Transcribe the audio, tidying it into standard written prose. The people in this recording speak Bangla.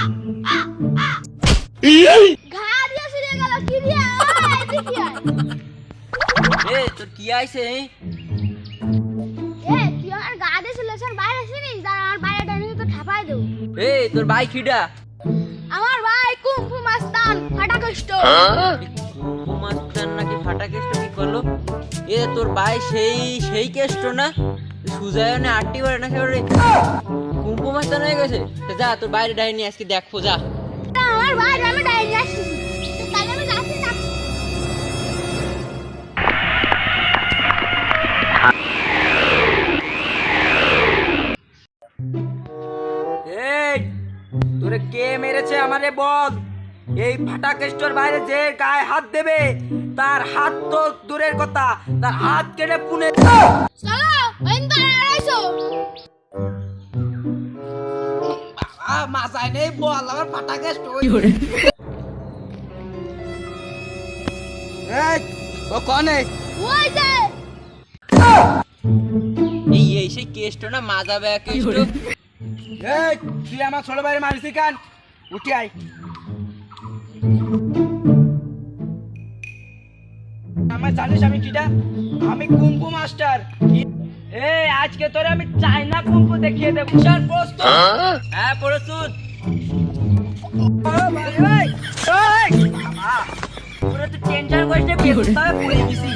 ঘা দিয়ে ছিঁড়ে গেল কি দিয়ে এদিকে এ তোর কি আইছে তুই আমার গা দিয়ে ছিলেছেন বাইরে ছিনিস দাঁড়া আমার বাইরে ডাইনি তো ঠাপাই দেব এ তোর ভাই কিডা আমার ভাই কুম্ফু মাস্তান ফাটা কষ্ট কুম্ফু মাস্টার নাকি ফাটা কেষ্ট কি করলো এ তোর ভাই সেই কেষ্ট না সুজায়নে আটটি করে না সেবারে কুম্ফু মাস্টার হয়ে গেছে যা তোর বাইরে ডাইনি আজকে দেখো যা আমার ভাই আমি ডাইনি আসছি তাহলে আমি যাচ্ছি না এই তোরে কে মেরেছে আমারে বল এই ফাটা কেষ্টর বাইরে যে গায়ে হাত দেবে তার হাত তো দূরের কথা তার হাত কেটে পুনে চলো ওইন্দা আড়াইশো মাথায় নেই বল আমার ফাটা কেষ্ট ও কনে ওই যে এই সেই কেষ্ট না মাজাবে কেষ্ট এই তুই আমার ছোট ভাইয়ের মারিসি কান উঠি আই আমার জানিস আমি কিটা আমি কুম্ফু মাস্টার এই আজকে তোরে আমি চাইনা কুম্ফু দেখিয়ে দেব স্যার প্রস্তুত হ্যাঁ প্রস্তুত পুরো তুই টেনশন করিস না বেস্তাবে পড়ে গেছি